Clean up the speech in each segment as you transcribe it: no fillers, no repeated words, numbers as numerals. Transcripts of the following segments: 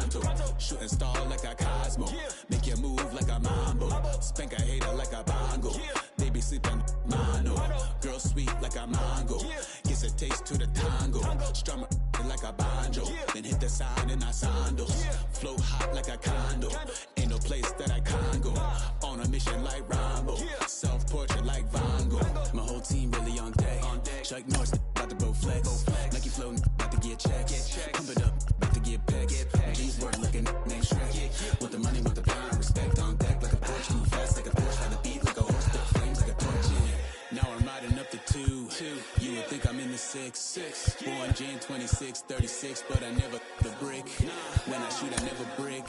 pronto. Shooting star like a Cosmo. Make you move like a mambo. Spank a hater like a bongo. They be sleeping mono. Girl sweet like a mango. Gets a taste to the tango. Strum like a banjo. Then hit the sign in our sandals. Flow hot like a condo. Ain't no place that I can't go. On a mission like Rambo. Self-portrait like Van Gogh. My whole team really on deck. Chuck Norris about to blow flex. Nike flow about to get checks. Pump it up, about to get pecs. G's work looking name Shrek. With the money, with the power, respect on deck like a Porsche. Move fast like a Porsche, by the beat like a horse. The flames like a torch. Now I'm riding up the 2. You would think I'm in the 6. Born Jan 26, 36, but I never the brick. When I shoot, I never brick.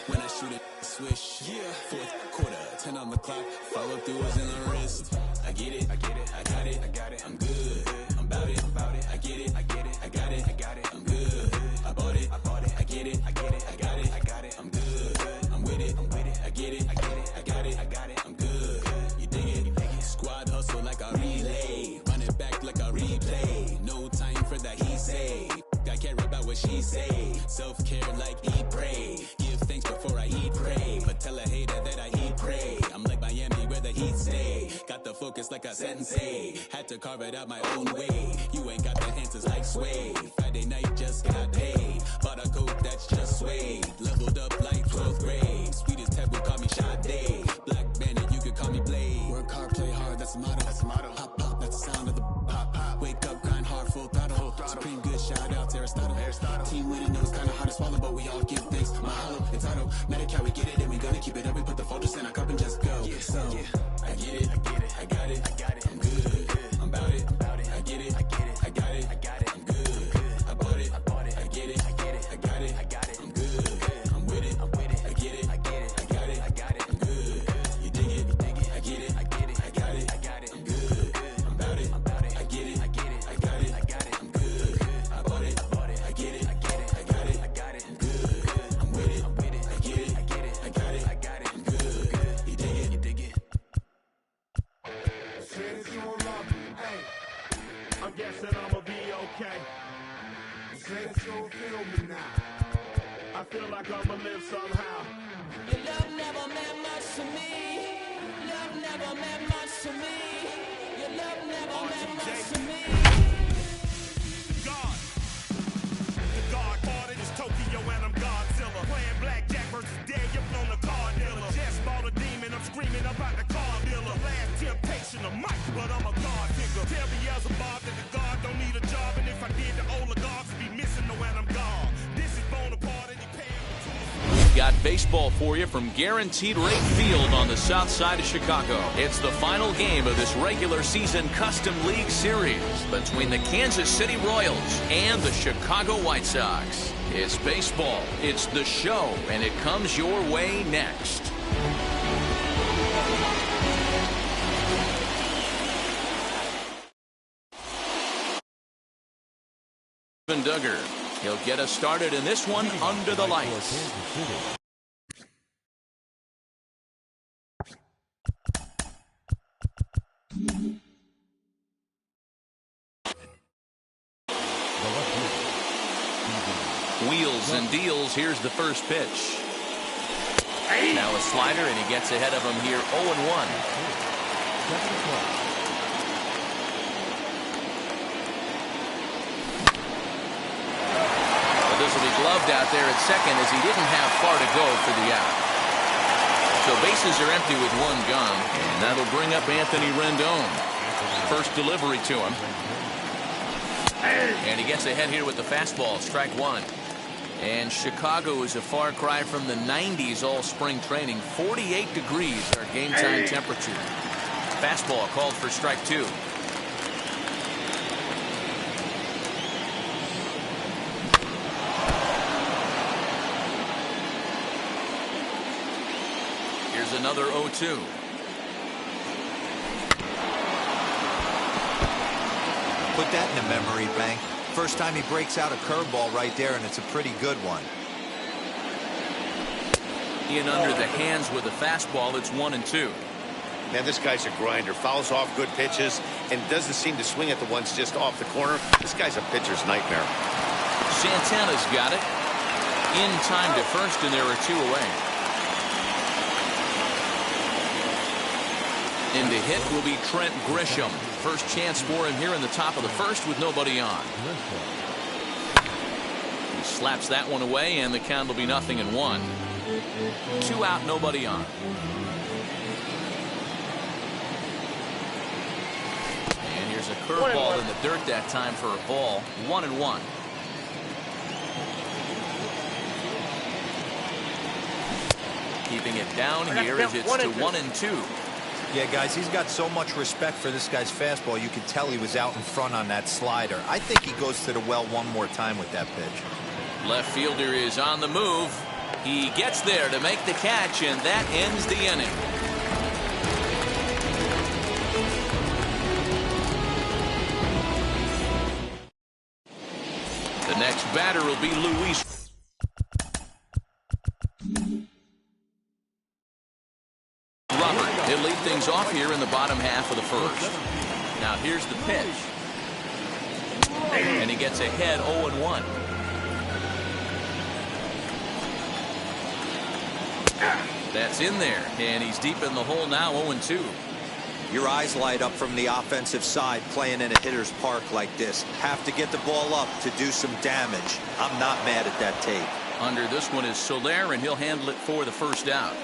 When I shoot it, swish. Fourth quarter, 10 on the clock. Follow through is in the wrist. I get it, I got it, I'm good. I'm about it, I get it, I got it, I'm good. I bought it, I get it, I got it, I'm good. I'm with it, I get it, I got it, I'm good. You dig it? Squad hustle like a relay. Run it back like a replay. No time for that he say. I care about what she say. Self-care like eat, pray. Give thanks before I eat, pray. But tell a hater that I eat, pray. I'm like Miami where the heat stay. Got the focus like a sensei. Had to carve it out my own way. You ain't got the answers like sway. Friday night just got paid. Bought a coat that's just suede. Leveled up like 12th grade. Sweetest taboo, call me Sade. Black Bandit, you could call me Blade. Work hard, play hard, that's the motto. Pop, pop, that's the sound of the pop. Wake up, grind hard, full throttle. Supreme good, shout out to Aristotle. Team winning, know it's kinda hard to swallow, but we all give thanks. Mahalo, it's auto. Medical, we get it, and we gonna keep it up. We put the focus in our cup and just go. So, I get it, I got it, I'm good. I'm about it, I get it, I got it, I'm good. I bought it, I get it, I got it, I'm good. I'm with it, I get it, I got it, I'm good. You dig it, I get it, I got it, I'm good. I'm about it, I get it, I got it, I'm good. I bought it, I get it, I got it, I'm good. I'm with it, I get it, I got it, I'm good. You dig it? Since you love me, hey, I'm guessing I'ma be okay. Since you feel me now, I feel like I'ma live somehow. Your love never meant much to me. Love never meant much to me. Your love never meant much to me. God, the God parted is Tokyo and I'm Godzilla. Playing blackjack versus Daniel on the car dealer. Just bought a demon, I'm screaming about the car dealer. Last temptation of Mike, but I'm a God digger. Tell Beelzebub that the God don't need a job, and if I did, the oligarchs would be missing the when I'm gone. This is Bonaparte and he paying to We've got baseball for you from Guaranteed Rate Field on the south side of Chicago. It's the final game of this regular season Custom League Series between the Kansas City Royals and the Chicago White Sox. It's baseball, it's the show, and it comes your way next. Duggar. He'll get us started in this one under the lights. Wheels and deals. Here's the first pitch. Now a slider, and he gets ahead of him here 0-1. This will be gloved out there at second as he didn't have far to go for the out. So bases are empty with one gone, and that'll bring up Anthony Rendon. First delivery to him. And he gets ahead here with the fastball, strike one. And Chicago is a far cry from the 90s all spring training. 48 degrees our game time temperature. Fastball called for strike two. Here's another 0-2. Put that in the memory bank. First time he breaks out a curveball right there, and it's a pretty good one. In under the hands with a fastball, it's 1-2. Man, this guy's a grinder. Fouls off good pitches and doesn't seem to swing at the ones just off the corner. This guy's a pitcher's nightmare. Santana's got it. in time to first, and there are 2 away. In to hit will be Trent Grisham. First chance for him here in the top of the first with nobody on. He slaps that one away, and the count will be 0-1. 2 out, nobody on. And here's a curveball in the dirt that time for a ball. 1-1. Keeping it down here as it's to 1-2. Yeah, guys, he's got so much respect for this guy's fastball. You could tell he was out in front on that slider. I think he goes to the well one more time with that pitch. Left fielder is on the move. He gets there to make the catch, and that ends the inning. The next batter will be Luis. He'll lead things off here in the bottom half of the first. Now here's the pitch. And he gets ahead 0-1. That's in there, and he's deep in the hole now, 0-2. Your eyes light up from the offensive side playing in a hitter's park like this. Have to get the ball up to do some damage. I'm not mad at that take. Under this one is Soler, and he'll handle it for the first out.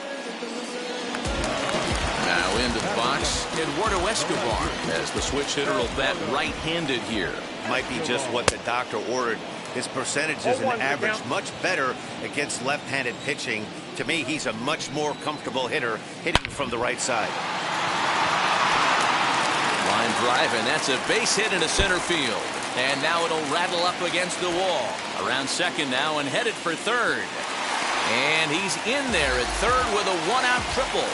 Now into the box, Eduardo Escobar, as the switch hitter will bat right-handed here. Might be just what the doctor ordered. His percentages and average much better against left-handed pitching. To me, he's a much more comfortable hitter hitting from the right side. Line drive, and that's a base hit into center field. And now it'll rattle up against the wall. Around second now and headed for third. And he's in there at third with a 1-out triple.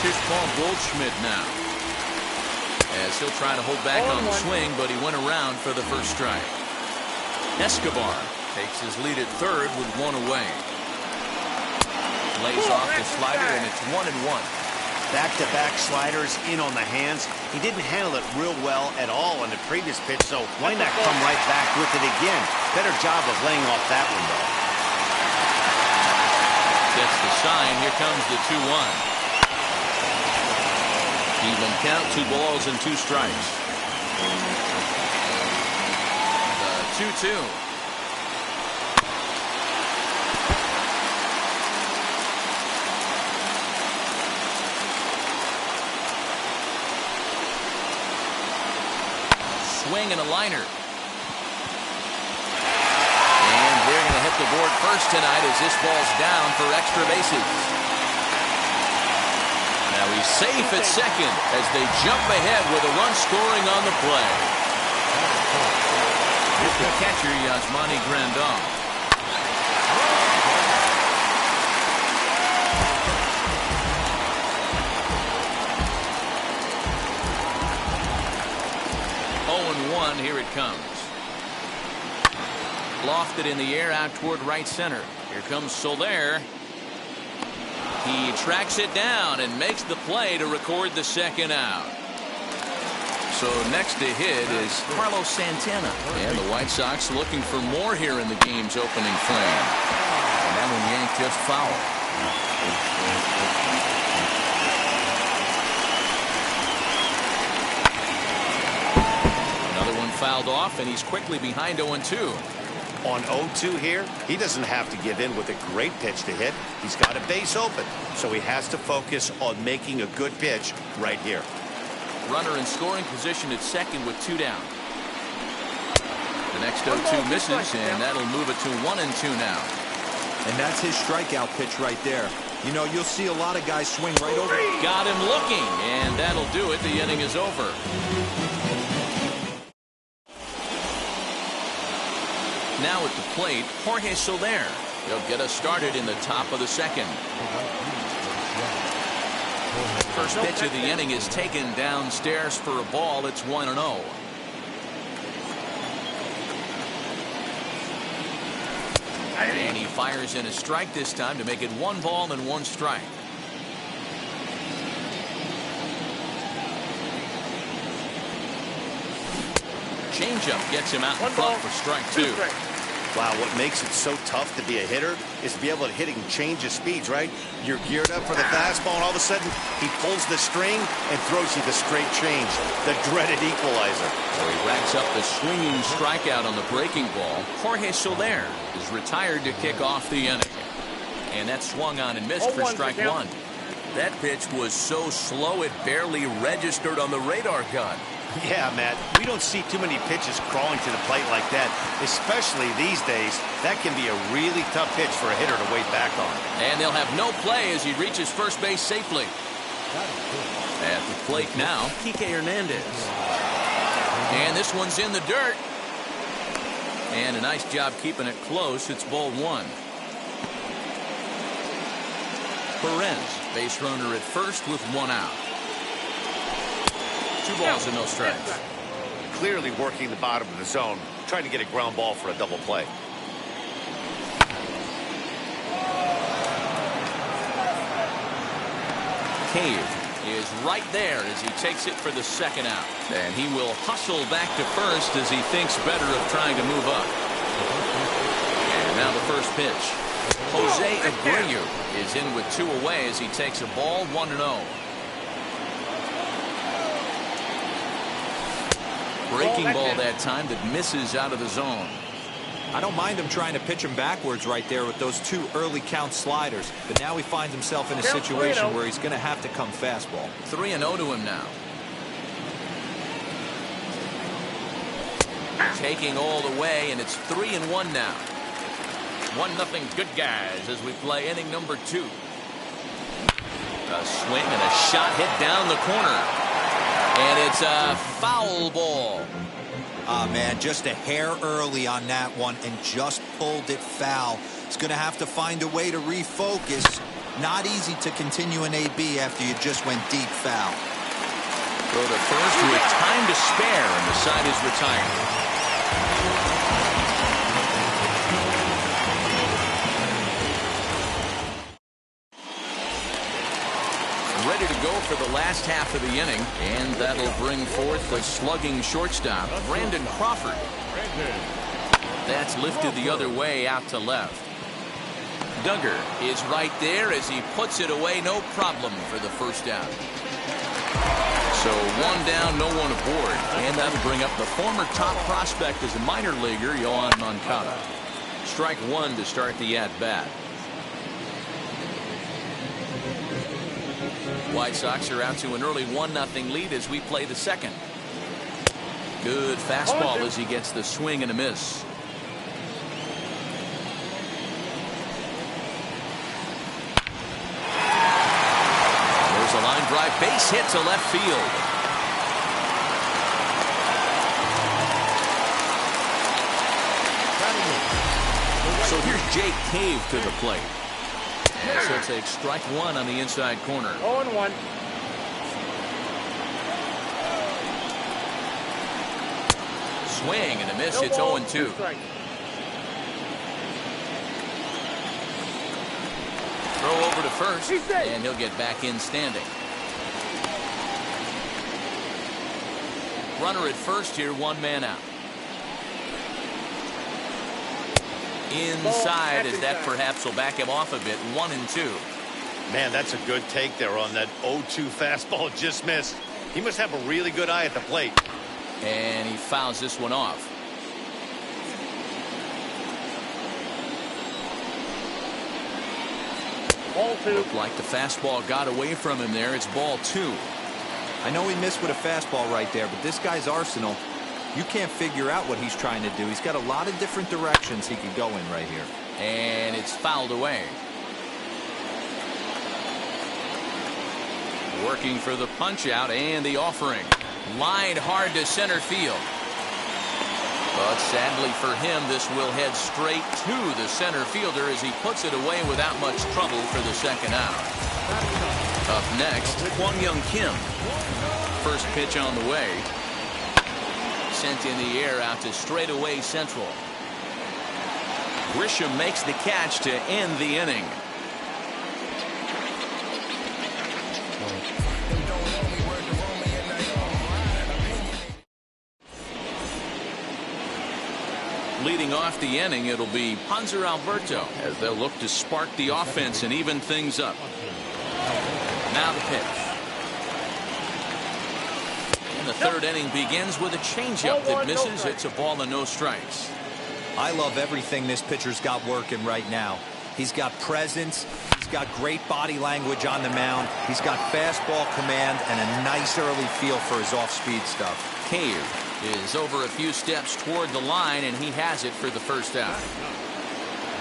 Here's Paul Goldschmidt now, as he'll try to hold back on the swing, but he went around for the first strike. Escobar takes his lead at third with 1 away. Lays off the slider, and it's 1-1. Back-to-back sliders in on the hands. He didn't handle it real well at all on the previous pitch, so why not come right back with it again? Better job of laying off that one, though. Gets the sign. Here comes the 2-1. Even count, 2 balls and 2 strikes. The 2-2. Swing and a liner. And they're going to hit the board first tonight as this ball's down for extra bases. Now he's safe at second as they jump ahead with a run scoring on the play. Here's the catcher, Yasmani Grandal. Here it comes. Lofted in the air out toward right center. Here comes Soler. He tracks it down and makes the play to record the second out. So next to hit is Carlos Santana. And the White Sox looking for more here in the game's opening frame. And that one yanked just foul. Fouled off, and he's quickly behind 0-2. On 0-2 here, he doesn't have to give in with a great pitch to hit. He's got a base open, so he has to focus on making a good pitch right here. Runner in scoring position at second with 2 down. The next 0-2 misses, and that'll move it to 1-2 now. And that's his strikeout pitch right there. You know, you'll see a lot of guys swing right over. Got him looking, and that'll do it. The inning is over. Now at the plate, Jorge Soler. He'll get us started in the top of the second. First pitch of the inning is taken downstairs for a ball. It's 1-0. And he fires in a strike this time to make it 1 ball and 1 strike. Changeup gets him out in front for strike 2. Wow, what makes it so tough to be a hitter is to be able to hit and change his speeds, right? You're geared up for the fastball, and all of a sudden, he pulls the string and throws you the straight change, the dreaded equalizer. So he racks up the swinging strikeout on the breaking ball. Jorge Soler is retired to kick off the inning. And that swung on and missed for strike 1. That pitch was so slow it barely registered on the radar gun. Yeah, Matt, we don't see too many pitches crawling to the plate like that, especially these days. That can be a really tough pitch for a hitter to wait back on. And they'll have no play as he reaches first base safely. At the plate now, Kike Hernandez. And this one's in the dirt. And a nice job keeping it close. It's ball 1. Perez, base runner at first with 1 out. 2 balls and no strikes. Clearly working the bottom of the zone, trying to get a ground ball for a double play. Cave is right there as he takes it for the 2nd out. And he will hustle back to first as he thinks better of trying to move up. And now the first pitch. Jose Abreu is in with 2 away as he takes a ball 1-0. Breaking ball that time that misses out of the zone. I don't mind him trying to pitch him backwards right there with those 2 early count sliders, but now he finds himself in a situation where he's going to have to come fastball. 3-0 to him now. Taking all the way, and it's 3-1 now. 1-0 good guys as we play inning number 2. A swing and a shot hit down the corner. And it's a foul ball. Man, just a hair early on that one and just pulled it foul. He's going to have to find a way to refocus. Not easy to continue an AB after you just went deep foul. Throw to first with time to spare, and the side is retired. Ready to go for the last half of the inning, and that'll bring forth the slugging shortstop, Brandon Crawford. That's lifted the other way out to left. Duggar is right there as he puts it away, no problem for the first out. So 1 down, no one aboard, and that'll bring up the former top prospect as a minor leaguer, Yohan Moncada. Strike 1 to start the at-bat. White Sox are out to an early 1-0 lead as we play the 2nd. Good fastball as he gets the swing and a miss. There's a line drive base hit to left field. So here's Jake Cave to the plate. So it's a strike 1 on the inside corner. 0-1. Swing and a miss. It's 0-2. Throw over to first, and he'll get back in standing. Runner at first here, 1 man out. Inside, as that perhaps will back him off a bit. 1-2. Man, that's a good take there on that 0-2 fastball. Just missed. He must have a really good eye at the plate. And he fouls this one off. Ball 2. Looked like the fastball got away from him there. It's ball 2. I know he missed with a fastball right there, but this guy's arsenal, you can't figure out what he's trying to do. He's got a lot of different directions he could go in right here. And it's fouled away. Working for the punch out and the offering. Lined hard to center field. But sadly for him, this will head straight to the center fielder as he puts it away without much trouble for the 2nd out. Up next, Kwang Young Kim. First pitch on the way. Sent in the air out to straightaway central. Grisham makes the catch to end the inning. Leading off the inning, it'll be Hanser Alberto as they'll look to spark the offense and even things up. Now the pitch. And the third inning begins with a changeup that misses. It's a ball and no strikes. I love everything this pitcher's got working right now. He's got presence. He's got great body language on the mound. He's got fastball command and a nice early feel for his off-speed stuff. Cave is over a few steps toward the line, and he has it for the first out.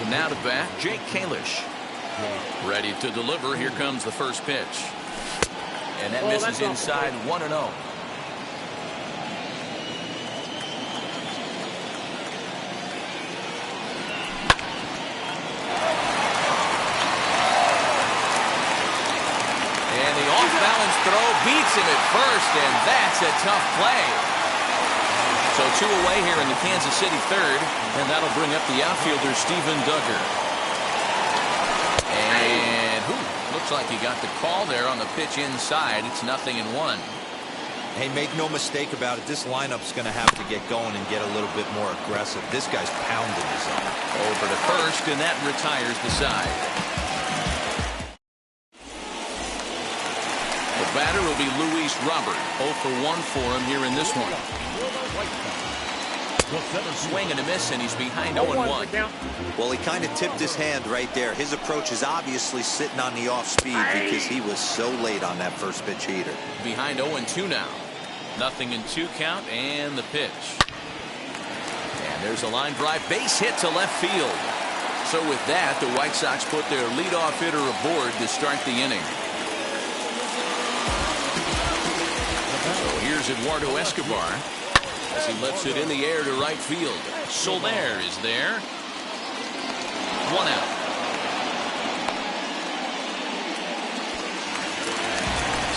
Now to bat, Jake Kalish. Ready to deliver. Here comes the first pitch. And that misses inside 1-0. Throw beats him at first, and that's a tough play. So 2 away here in the Kansas City third, and that'll bring up the outfielder Steven Duggar. And looks like he got the call there on the pitch inside. It's 0-1. Hey, make no mistake about it. This lineup's going to have to get going and get a little bit more aggressive. This guy's pounding his own. Over to first, and that retires the side. The batter will be Luis Robert. 0 for 1 for him here in this one. Swing and a miss, and he's behind 0-1. Well, he kind of tipped his hand right there. His approach is obviously sitting on the off speed because he was so late on that first pitch heater. Behind 0-2 now. 0-2 count, and the pitch. And there's a line drive base hit to left field. So with that, the White Sox put their leadoff hitter aboard to start the inning. So here's Eduardo Escobar as he lets it in the air to right field. Soler is there. 1 out.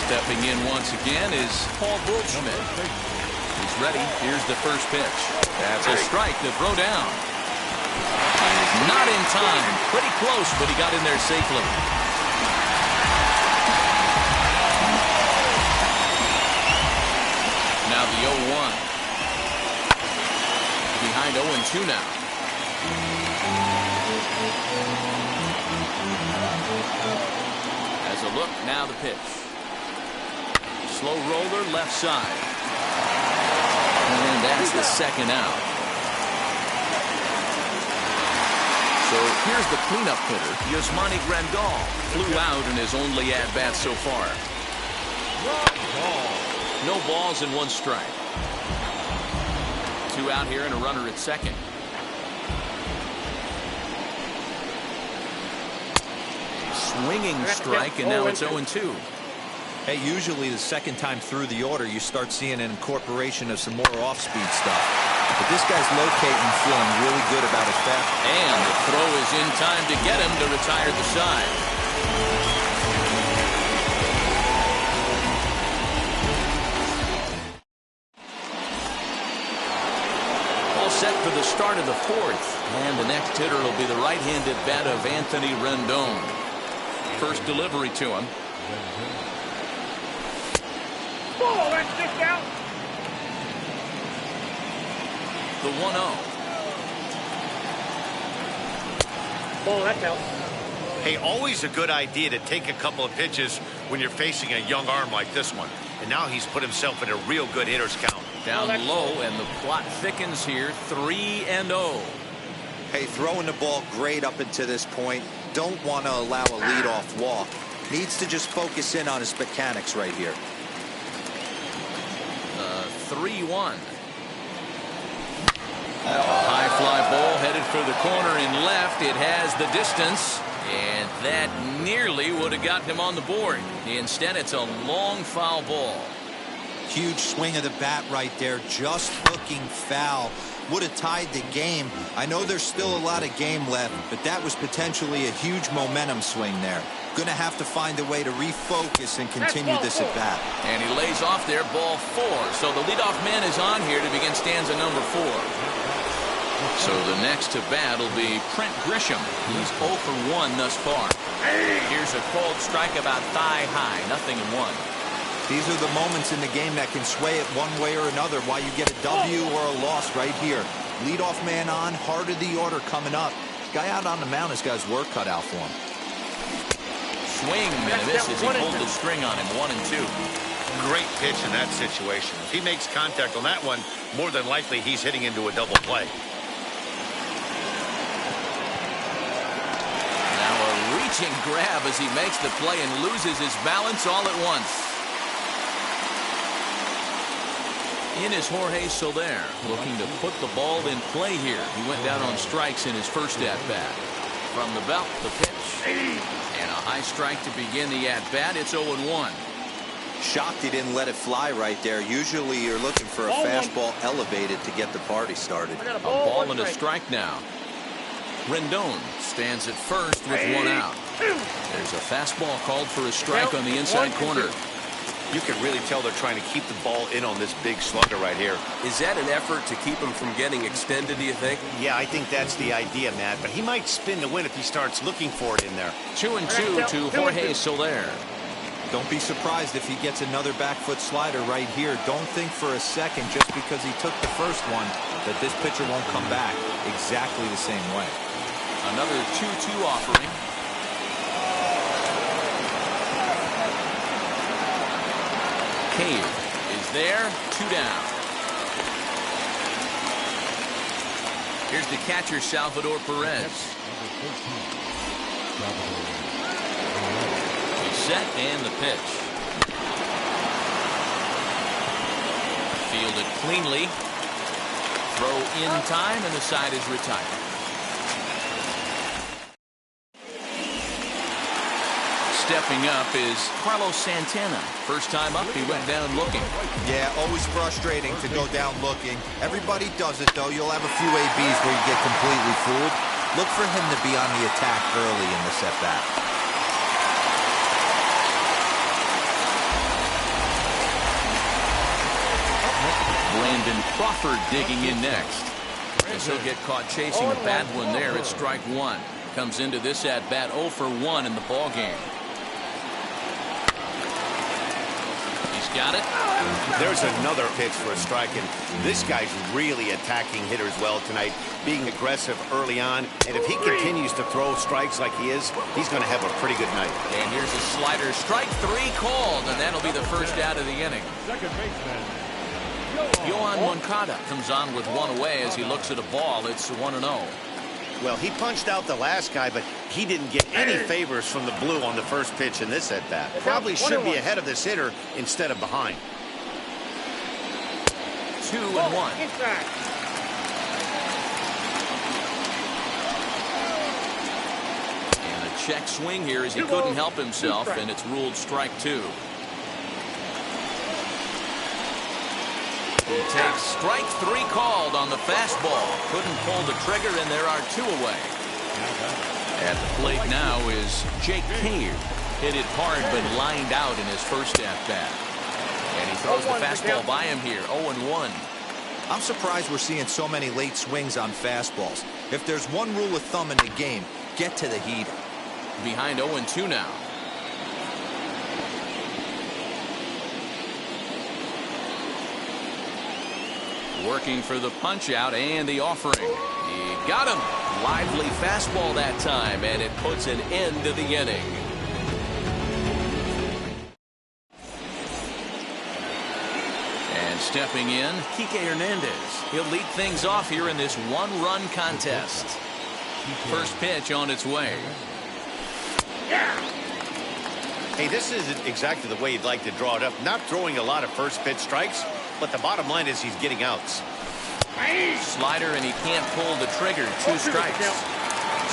Stepping in once again is Paul Goldschmidt. He's ready. Here's the first pitch. That's a strike to throw down. Not in time. Pretty close, but he got in there safely. Now the 0-1. Behind 0-2 now. As a look, now the pitch. Slow roller left side. And that's the second out. So here's the cleanup hitter, Yasmani Grandal. Flew out in his only at-bat so far. No balls and 1 strike. 2 out here and a runner at second. Swinging strike, and now it's 0-2. Hey, usually the second time through the order, you start seeing an incorporation of some more off-speed stuff. But this guy's locating, feeling really good about his bat. And the throw is in time to get him to retire the side. Set for the start of the 4th, and the next hitter will be the right-handed bat of Anthony Rendon. First delivery to him. Ball, that's just out. The 1-0. Ball, that's out. Hey, always a good idea to take a couple of pitches when you're facing a young arm like this one. And now he's put himself in a real good hitter's count. Down low, and the plot thickens here. 3-0. Hey, throwing the ball great up until this point. Don't want to allow a leadoff walk. Needs to just focus in on his mechanics right here. 3-1. A high fly ball headed for the corner and left. It has the distance, and that nearly would have gotten him on the board. Instead, it's a long foul ball. Huge swing of the bat right there, just hooking foul. Would have tied the game. I know there's still a lot of game left, but that was potentially a huge momentum swing there. Going to have to find a way to refocus and continue this at bat. And he lays off there, ball 4. So the leadoff man is on here to begin stanza number 4. So the next to bat will be Trent Grisham. He's 0 for 1 thus far. Here's a cold strike about thigh high. 0-1. These are the moments in the game that can sway it one way or another, why you get a W or a loss right here. Leadoff man on, heart of the order coming up. Guy out on the mound has got his work cut out for him. Swing and a miss as he pulled the string on him. 1-2. Great pitch in that situation. If he makes contact on that one, more than likely he's hitting into a double play. Now a reaching grab as he makes the play and loses his balance all at once. In is Jorge Soler, looking to put the ball in play here. He went down on strikes in his first at-bat. From the belt, the pitch. And a high strike to begin the at-bat. It's 0-1. Shocked he didn't let it fly right there. Usually you're looking for a fastball elevated to get the party started. A ball and a strike now. Rendon stands at first with one out. There's a fastball called for a strike on the inside corner. You can really tell they're trying to keep the ball in on this big slugger right here. Is that an effort to keep him from getting extended, do you think? Yeah, I think that's the idea, Matt. But he might spin to win if he starts looking for it in there. 2-2 to Jorge Soler. Don't be surprised if he gets another back foot slider right here. Don't think for a second, just because he took the first one, that this pitcher won't come back exactly the same way. Another 2-2 offering. Cave is there, 2 down. Here's the catcher, Salvador Perez. He's set and the pitch. Fielded cleanly. Throw in time and the side is retired. Stepping up is Carlos Santana. First time up, he went down looking. Yeah, always frustrating to go down looking. Everybody does it, though. You'll have a few ABs where you get completely fooled. Look for him to be on the attack early in the setback. Brandon Crawford digging in next. As he'll get caught chasing a bad one there at strike one. Comes into this at bat 0 for 1 in the ball game. Got it. There's another pitch for a strike, and this guy's really attacking hitters well tonight, being aggressive early on. And if he continues to throw strikes like he is, he's going to have a pretty good night. And here's a slider. Strike 3 called, and that'll be the first out of the inning. Yohan Moncada comes on with one away as he looks at a ball. It's 1-0. Well, he punched out the last guy, but he didn't get any favors from the blue on the first pitch in this at-bat. Probably should be ahead of this hitter instead of behind. 2-1. And a check swing here as he couldn't help himself, and it's ruled strike 2. He takes strike 3 called on the fastball. Couldn't pull the trigger, and there are 2 away. At the plate now is Jake Cave. Hit it hard, but lined out in his first at-bat. And he throws the fastball by him here, 0-1. I'm surprised we're seeing so many late swings on fastballs. If there's one rule of thumb in the game, get to the heater. Behind 0-2 now. Working for the punch out and the offering. He got him. Lively fastball that time, and it puts an end to the inning. And stepping in, Kike Hernandez. He'll lead things off here in this one-run contest. First pitch on its way. Hey, this isn't exactly the way you'd like to draw it up. Not throwing a lot of first pitch strikes, but the bottom line is he's getting outs. Slider, and he can't pull the trigger. 2 strikes.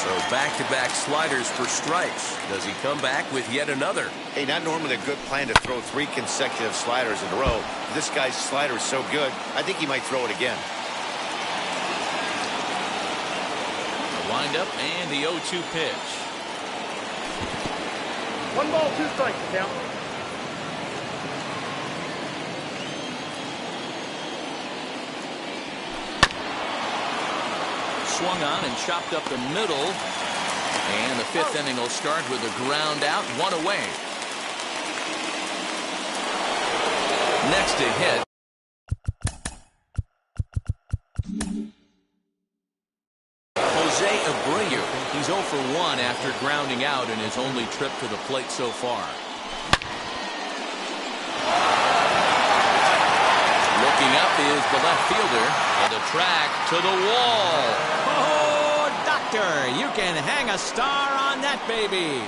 So back-to-back sliders for strikes. Does he come back with yet another? Hey, not normally a good plan to throw 3 consecutive sliders in a row. This guy's slider is so good, I think he might throw it again. The windup and the 0-2 pitch. 1 ball, 2 strikes, count. Swung on and chopped up the middle. And the 5th inning will start with a ground out, 1 away. Next to hit. for 1 after grounding out in his only trip to the plate so far. Looking up is the left fielder, and the track to the wall. Oh, doctor, you can hang a star on that baby.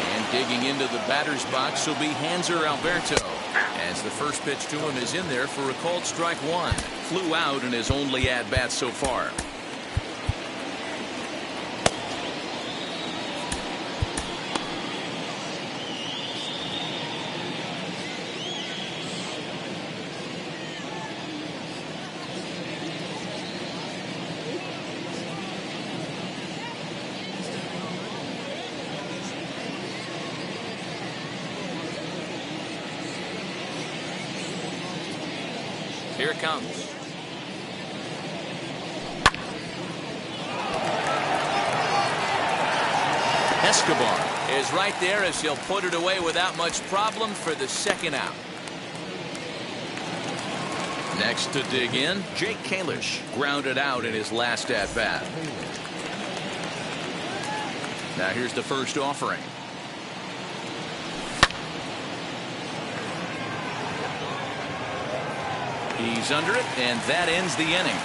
And digging into the batter's box will be Hanser Alberto, as the first pitch to him is in there for a called strike 1. Flew out in his only at-bat so far. Here it comes. Escobar is right there as he'll put it away without much problem for the second out. Next to dig in, Jake Kalish grounded out in his last at bat. Now here's the first offering. He's under it, and that ends the inning.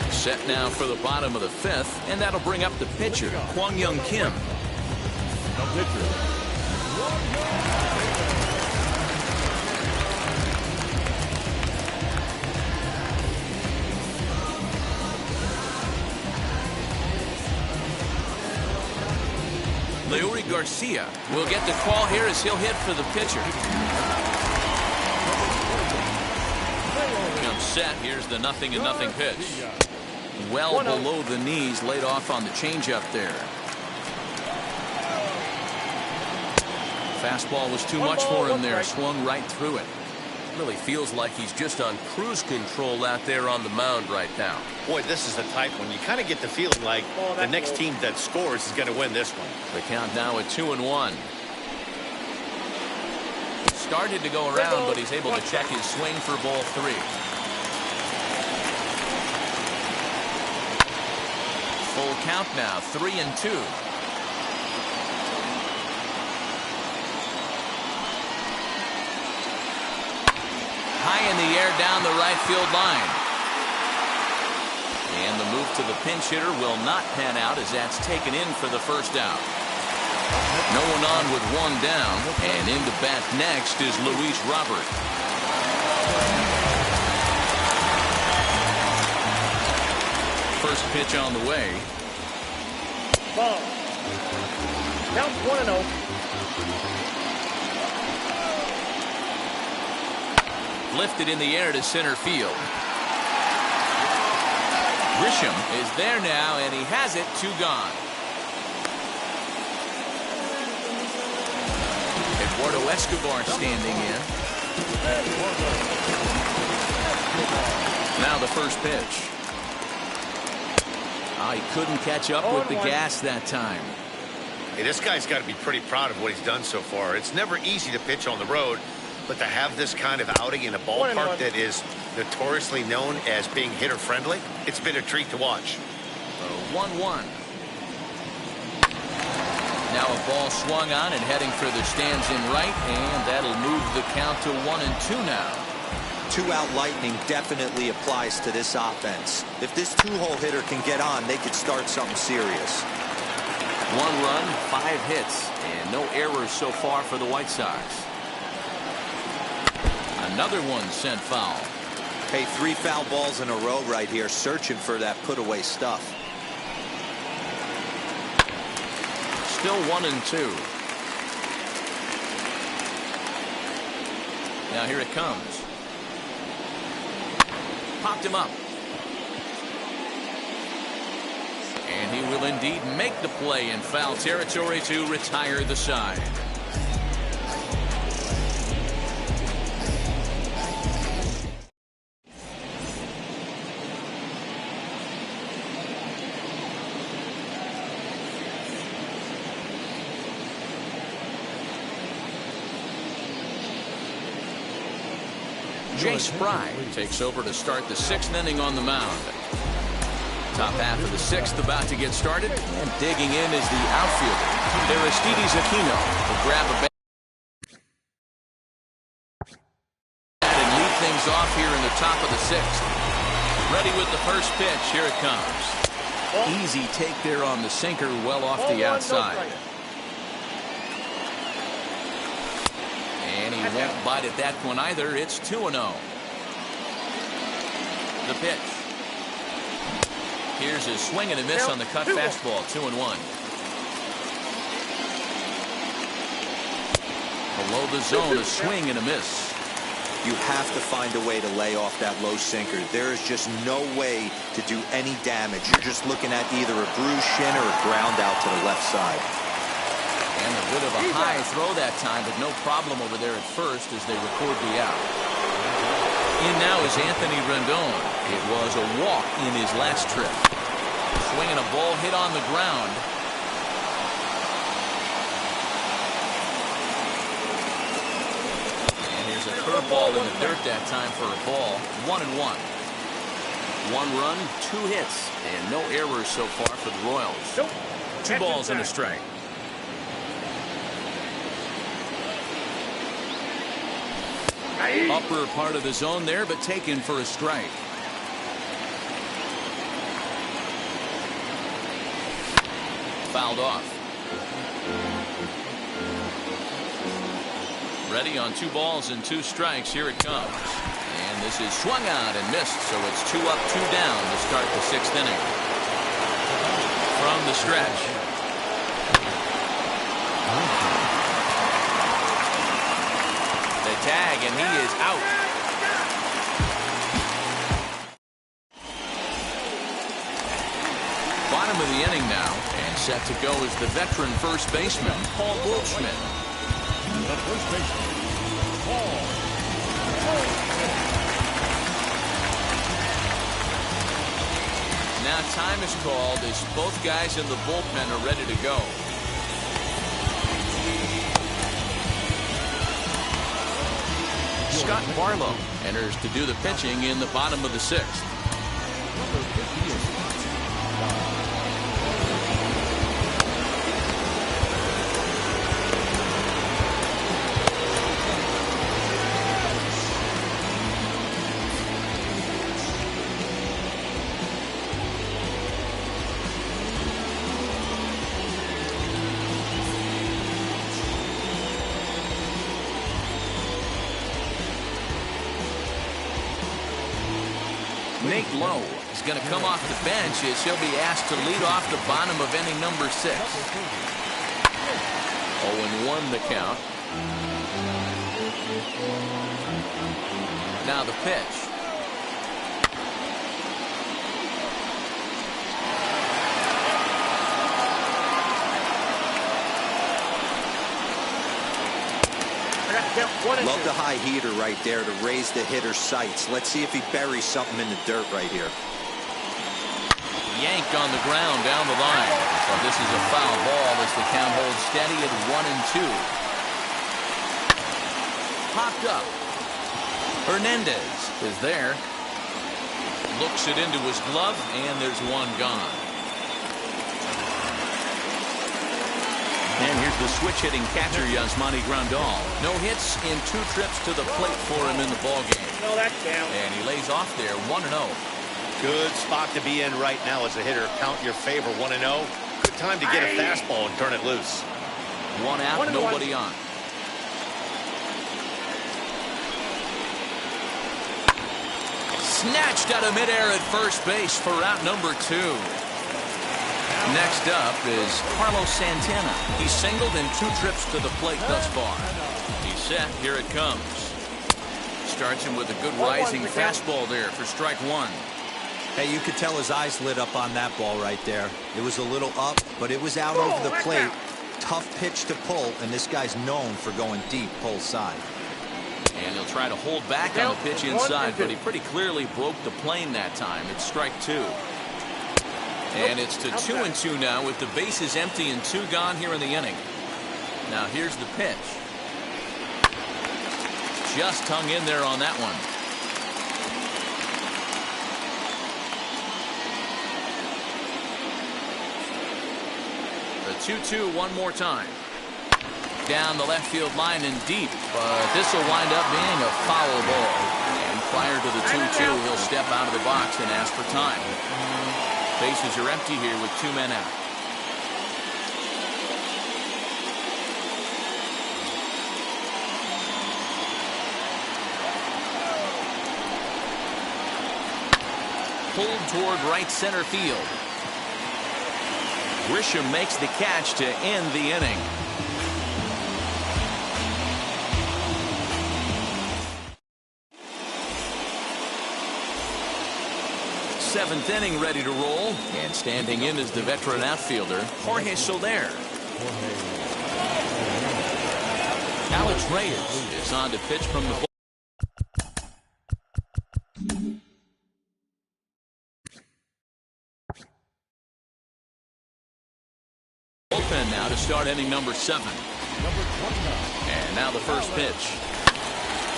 Set now for the bottom of the 5th, and that'll bring up the pitcher, Kwang Young Kim. No pitcher. Leury Garcia will get the call here as he'll hit for the pitcher. Jump set. Here's the 0-0 pitch. Well below the knees, laid off on the changeup there. Fastball was too much for him there. Swung right through it. Really feels like he's just on cruise control out there on the mound right now. Boy, this is the type when you kind of get the feeling like the next team that scores is going to win this one. The count now at 2-1. Started to go around, but he's able to check his swing for ball 3. Full count now, 3-2. High in the air down the right field line. And the move to the pinch hitter will not pan out as that's taken in for the first out. No one on with 1 down, and in to bat next is Luis Robert. First pitch on the way. Ball. Count 1-0. Lifted in the air to center field. Grisham is there now, and he has it. 2 gone. Eduardo Escobar standing in. Now the first pitch. He couldn't catch up with the gas that time. Hey, this guy's got to be pretty proud of what he's done so far. It's never easy to pitch on the road, but to have this kind of outing in a ballpark that is notoriously known as being hitter friendly, it's been a treat to watch. 1-1. Now a ball swung on and heading for the stands in right, and that'll move the count to 1-2 now. 2-out lightning definitely applies to this offense. If this 2-hole hitter can get on, they could start something serious. 1 run, 5 hits, and no errors so far for the White Sox. Another one sent foul. Hey, 3 foul balls in a row right here, searching for that put-away stuff. Still 1-2. Now here it comes. Popped him up. And he will indeed make the play in foul territory to retire the side. Jay Spry takes over to start the 6th inning on the mound. Top half of the 6th about to get started, and digging in is the outfielder, Aristides Aquino, will grab a bat and lead things off here in the top of the 6th. Ready with the first pitch. Here it comes. Easy take there on the sinker, well off the outside. And he won't bite at that one either. It's 2-0. The pitch. Here's a swing and a miss on the cut fastball. 2-1. Below the zone, a swing and a miss. You have to find a way to lay off that low sinker. There is just no way to do any damage. You're just looking at either a bruised shin or a ground out to the left side. And a bit of a high throw that time, but no problem over there at first as they record the out. In now is Anthony Rendon. It was a walk in his last trip. Swinging a ball hit on the ground. A curveball in the dirt that time for a ball. 1-1. 1 run, 2 hits, and no errors so far for the Royals. 2 balls and a strike. Upper part of the zone there, but taken for a strike. Fouled off. Ready on 2 balls and 2 strikes. Here it comes. And this is swung out and missed, so it's 2 up, 2 down to start the 6th inning. From the stretch. The tag, and he is out. Bottom of the inning now, and set to go is the veteran first baseman, Paul Goldschmidt. The first baseman, Paul. Now time is called as both guys in the bullpen are ready to go. Scott Barlow enters to do the pitching in the bottom of the 6th. Nate Lowe is going to come off the bench as he'll be asked to lead off the bottom of inning number 6. 0-1 the count. Now the pitch. Love the high heater right there to raise the hitter's sights. Let's see if he buries something in the dirt right here. Yanked on the ground down the line. So this is a foul ball as the count holds steady at 1-2. Popped up. Hernandez is there. Looks it into his glove, and there's one gone. And here's the switch-hitting catcher, Yasmani Grandal. No hits in 2 trips to the plate for him in the ballgame. And he lays off there, 1-0. Good spot to be in right now as a hitter. Count your favor, 1-0. Good time to get a fastball and turn it loose. 1 out, nobody on. Snatched out of midair at first base for out number 2. Next up is Carlos Santana. He's singled in 2 trips to the plate thus far. He's set. Here it comes. Starts him with a good rising fastball there for strike 1. Hey, you could tell his eyes lit up on that ball right there. It was a little up, but it was out over the plate. Tough pitch to pull, and this guy's known for going deep pull side. And he'll try to hold back on the pitch inside, but he pretty clearly broke the plane that time. It's strike 2. And it's to 2-2 now with the bases empty and 2 gone here in the inning. Now here's the pitch. Just hung in there on that one. The 2-2 one more time. Down the left field line and deep, but this will wind up being a foul ball. And prior to the 2-2, he'll step out of the box and ask for time. Bases are empty here with 2 men out. Pulled toward right center field. Grisham makes the catch to end the inning. Seventh inning ready to roll, and standing in is the veteran outfielder Jorge Soler. Alex Reyes is on to pitch from the bullpen now to start inning number 7. And now the first pitch.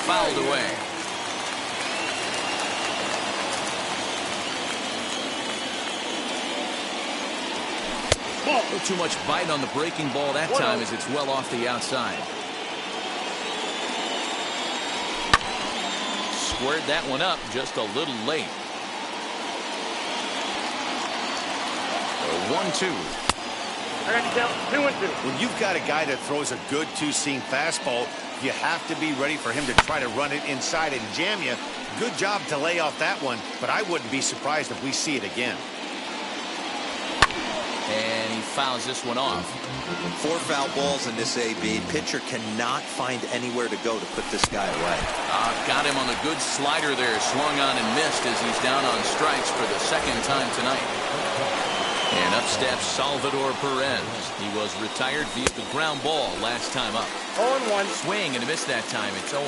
Fouled away. Too much bite on the breaking ball that time as it's well off the outside. Squared that one up just a little late. 1-2. I got to count 2-2. When you've got a guy that throws a good two-seam fastball, you have to be ready for him to try to run it inside and jam you. Good job to lay off that one, but I wouldn't be surprised if we see it again. And he fouls this one off. 4 foul balls in this AB. Pitcher cannot find anywhere to go to put this guy away. Got him on a good slider there. Swung on and missed as he's down on strikes for the second time tonight. And up steps Salvador Perez. He was retired via the ground ball last time up. 0-1. Swing and a miss that time. It's 0-1.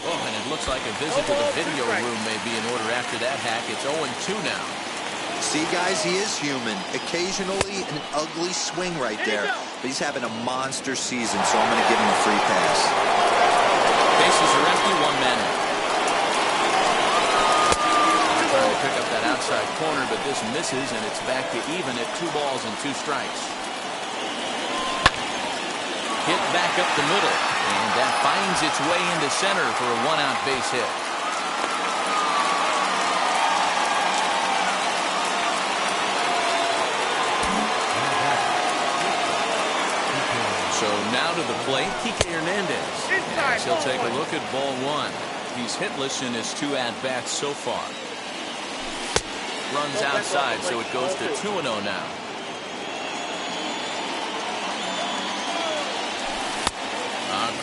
Oh, and it looks like a visit to the video room may be in order after that hack. It's 0-2 now. See, guys, he is human. Occasionally an ugly swing right there. But he's having a monster season, so I'm going to give him a free pass. Bases are empty, 1 man out. Trying to pick up that outside corner, but this misses, and it's back to even at 2 balls and 2 strikes. Hit back up the middle, and that finds its way into center for a 1-out base hit. So now to the plate, Kike Hernandez. As he'll take a look at ball 1. He's hitless in his 2 at-bats so far. Runs outside, so it goes to 2-0 now.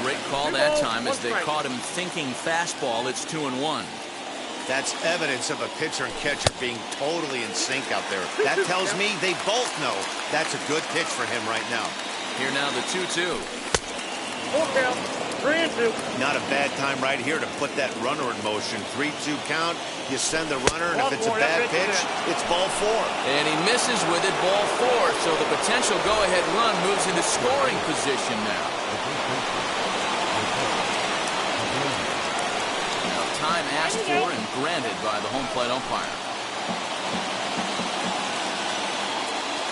Great call that time as they caught him thinking fastball. It's 2-1. That's evidence of a pitcher and catcher being totally in sync out there. That tells me they both know that's a good pitch for him right now. Here now the 2-2. 3-2. Not a bad time right here to put that runner in motion. 3-2 count. You send the runner, and if it's a bad pitch, it's ball 4. And he misses with it, ball 4. So the potential go-ahead run moves into scoring position now. Now time asked for and granted by the home plate umpire.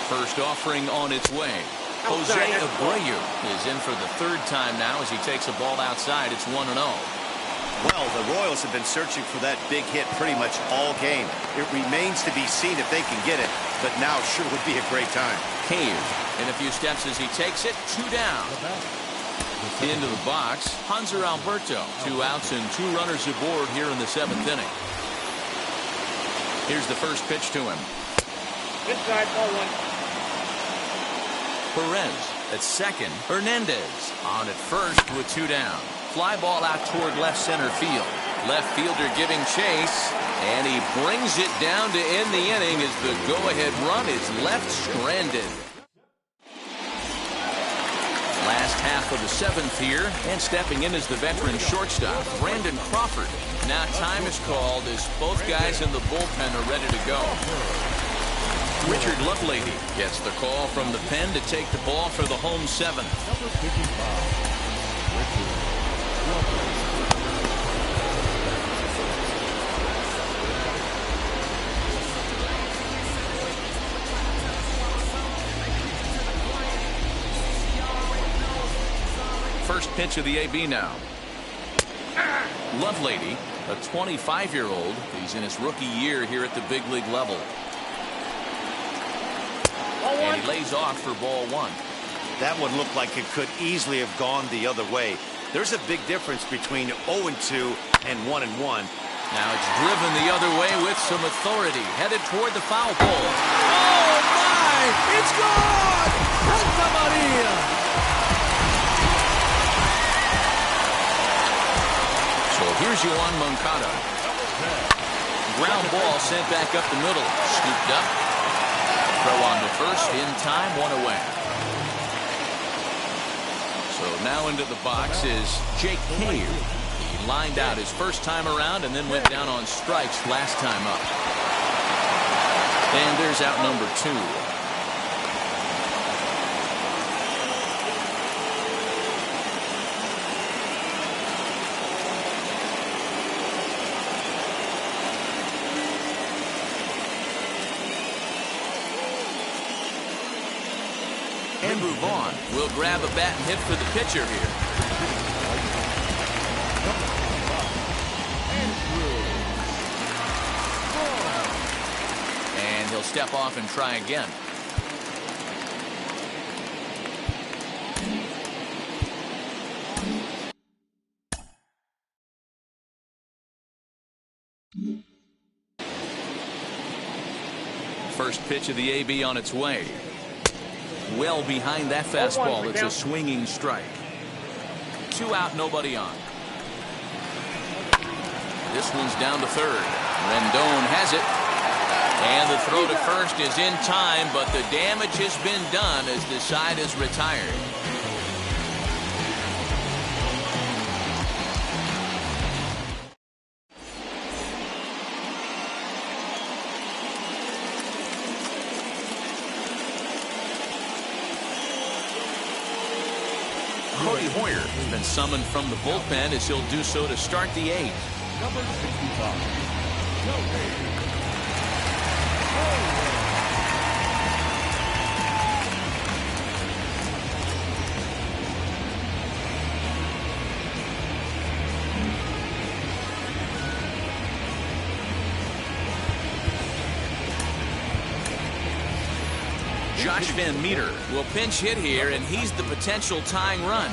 First offering on its way. Jose Abreu is in for the 3rd time now as he takes a ball outside. It's 1-0. Well, the Royals have been searching for that big hit pretty much all game. It remains to be seen if they can get it, but now sure would be a great time. Cave in a few steps as he takes it. 2 down. Into the box, Hanser Alberto. 2 outs and 2 runners aboard here in the 7th inning. Here's the first pitch to him. Inside, ball 1. Perez at second. Hernandez on at first with 2 down. Fly ball out toward left center field. Left fielder giving chase, and he brings it down to end the inning as the go-ahead run is left stranded. Last half of the 7th here, and stepping in is the veteran shortstop, Brandon Crawford. Now time is called as both guys in the bullpen are ready to go. Richard Lovelady gets the call from the pen to take the ball for the home 7th. First pitch of the AB now. Lovelady, a 25-year-old. He's in his rookie year here at the big league level. And he lays off for ball one. That one looked like it could easily have gone the other way. There's a big difference between 0-2 and 1-1. Now it's driven the other way with some authority, headed toward the foul pole. Oh, my! It's gone! Santa Maria! So here's Yoan Moncada. Ground ball sent back up the middle. Scooped up. Throw on to first. In time, one away. So now into the box is Jake Cave. He lined out his first time around and then went down on strikes last time up. And there's out number 2. Andrew Vaughn will grab a bat and hit for the pitcher here. And he'll step off and try again. First pitch of the AB on its way. Well behind that fastball. It's a swinging strike. 2 out, nobody on. This one's down to third. Rendon has it. And the throw to first is in time, but the damage has been done as the side is retired. Cody Hoyer has been summoned from the bullpen as he'll do so to start the 8th. Number 65. Josh Van Meter will pinch hit here, and he's the potential tying run.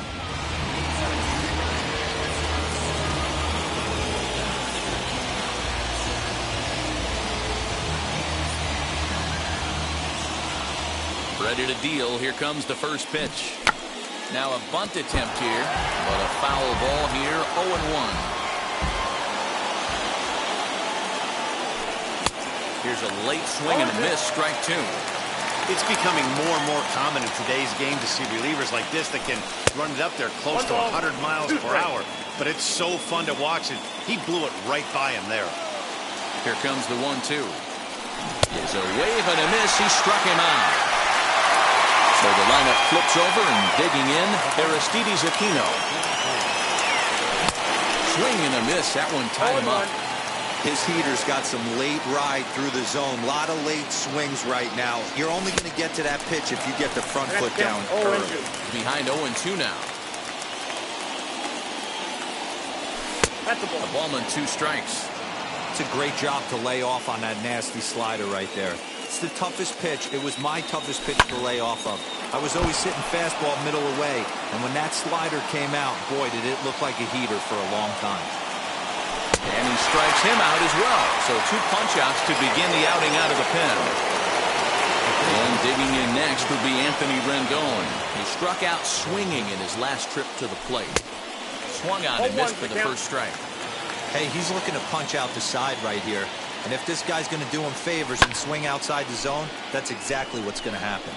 Ready to deal. Here comes the first pitch. Now a bunt attempt here, but a foul ball here, 0-1. Here's a late swing and a miss, strike 2. It's becoming more and more common in today's game to see relievers like this that can run it up there close to 100 miles per hour. But it's so fun to watch it. He blew it right by him there. Here comes the 1-2. It's a wave and a miss. He struck him out. So the lineup flips over and digging in, Aristides Aquino. Swing and a miss. That one tied him up. His heater's got some late ride through the zone. A lot of late swings right now. You're only going to get to that pitch if you get the front foot down early. Behind 0-2 now. That's a ball. A ballman, 2 strikes. It's a great job to lay off on that nasty slider right there. It's the toughest pitch. It was my toughest pitch to lay off of. I was always sitting fastball middle away, and when that slider came out, boy, did it look like a heater for a long time. And he strikes him out as well. So 2 punch-outs to begin the outing out of the pen. And digging in next will be Anthony Rendon. He struck out swinging in his last trip to the plate. Swung on and missed for the first strike. Hey, he's looking to punch out the side right here. And if this guy's going to do him favors and swing outside the zone, that's exactly what's going to happen.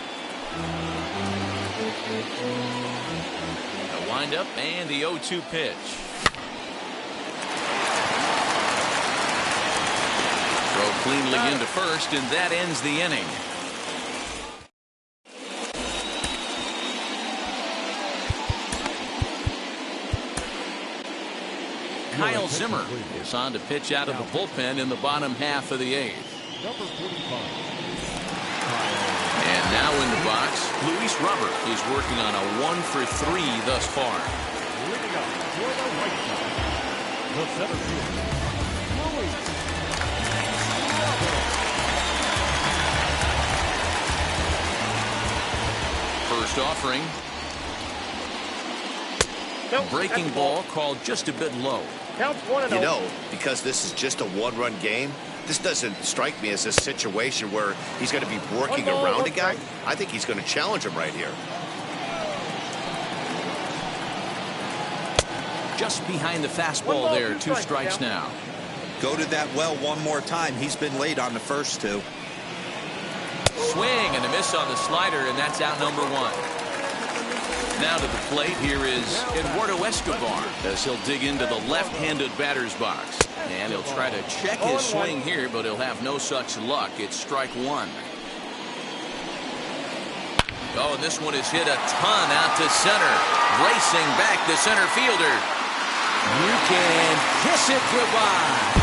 The windup and the 0-2 pitch. Throw cleanly into first, and that ends the inning. Kyle Zimmer is on to pitch out of the bullpen in the bottom half of the 8th. Number 45. And now in the box, Luis Robert is working on a 1-for-3 thus far. For the White Sox, the center fielder, First offering. Nope, Breaking ball called just a bit low. Counts 1-0. You know, because this is just a one-run game, this doesn't strike me as a situation where he's going to be working around a guy. I think he's going to challenge him right here. Just behind the fastball there. 2 strikes now. Go to that well one more time. He's been late on the first 2. Swing and a miss on the slider, and that's out number 1. Now to the plate, here is Eduardo Escobar as he'll dig into the left-handed batter's box. And he'll try to check his swing here, but he'll have no such luck. It's strike 1. Oh, and this one is hit a ton out to center. Racing back the center fielder. You can kiss it goodbye.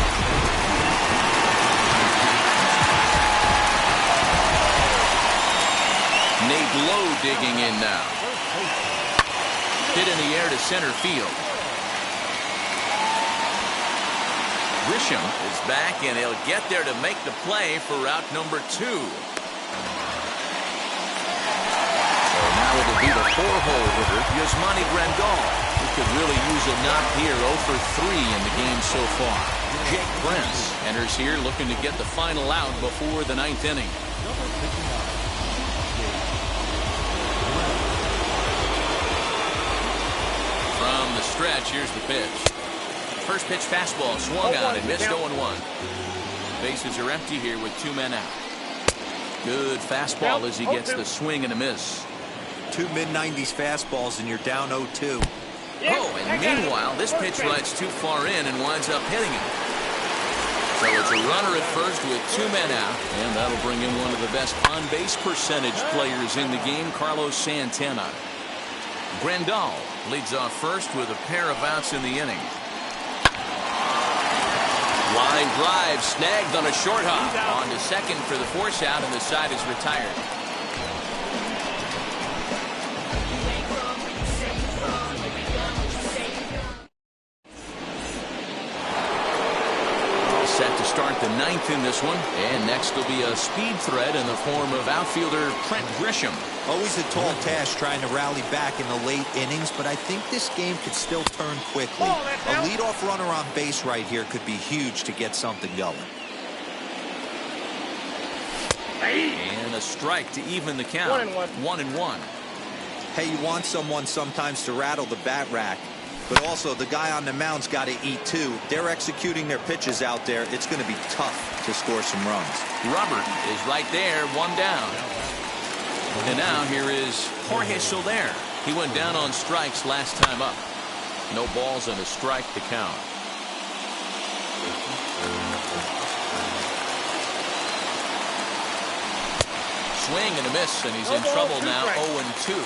Nate Lowe digging in now. Hit in the air to center field. Grisham is back, and he'll get there to make the play for route number 2. So now it'll be the 4-hole hitter, Yasmani Grandal, who could really use a knock here. 0 for 3 in the game so far. Jake Prince enters here looking to get the final out before the 9th inning. From the stretch, here's the pitch. First pitch fastball swung on and missed. 0-1. Bases are empty here with 2 men out. Good fastball as he gets the swing and a miss. 2 mid-90s fastballs and you're down 0-2. Oh, and meanwhile, this pitch rides too far in and winds up hitting him. So it's a runner at first with 2 men out, and that'll bring in one of the best on-base percentage players in the game, Carlos Santana. Grandal leads off first with a pair of outs in the inning. Line drive snagged on a short hop. On to second for the force out, and the side is retired. Set to start the 9th in this one, and next will be a speed threat in the form of outfielder Trent Grisham. Always a tall task trying to rally back in the late innings, but I think this game could still turn quickly. A leadoff runner on base right here could be huge to get something going. And a strike to even the count. 1-1. Hey, you want someone sometimes to rattle the bat rack, but also the guy on the mound's got to eat too. They're executing their pitches out there. It's going to be tough to score some runs. Robert is right there, 1 down. And now here is Jorge Soler. He went down on strikes last time up. No balls and a strike to count. Swing and a miss, and he's in trouble now. 0-2.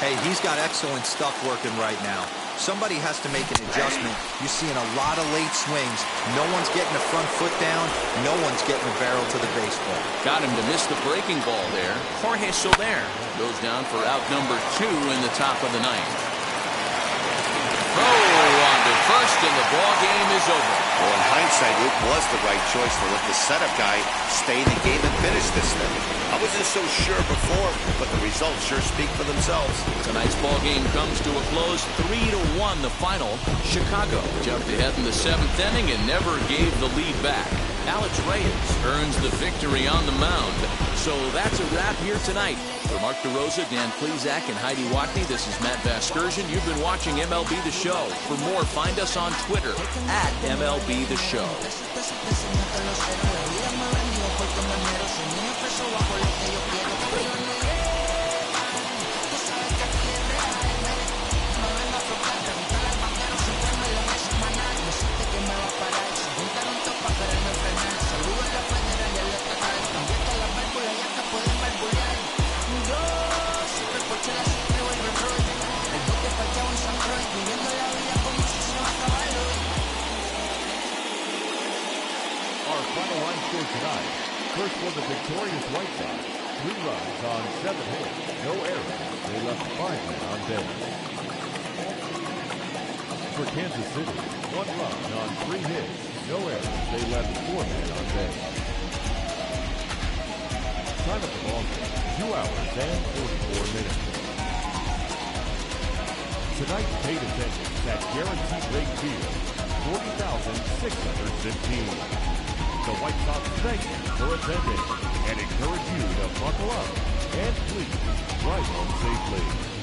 Hey, he's got excellent stuff working right now. Somebody has to make an adjustment. You're seeing a lot of late swings. No one's getting the front foot down. No one's getting the barrel to the baseball. Got him to miss the breaking ball there. Jorge Soler goes down for out number 2 in the top of the 9th. Oh, on to first, and the ball game is over. Well, in hindsight, it was the right choice to let the setup guy stay in the game and finish this thing. I wasn't so sure before, but the results sure speak for themselves. Tonight's ball game comes to a close. 3-1 the final. Chicago jumped ahead in the 7th inning and never gave the lead back. Alex Reyes earns the victory on the mound. So that's a wrap here tonight. For Mark DeRosa, Dan Plezak, and Heidi Watney, this is Matt Vasgersian. You've been watching MLB The Show. For more, find us on Twitter at MLB The Show. Tonight, first for the victorious White Sox, 3 runs on 7 hits, no errors. They left 5 men on base. For Kansas City, 1 run on 3 hits, no errors. They left 4 men on base. Time of the ball game, 2 hours and 44 minutes. Tonight's paid attendance at Guaranteed Rate Field, 40,615. The White Sox thank you for attending and encourage you to buckle up and please drive home safely.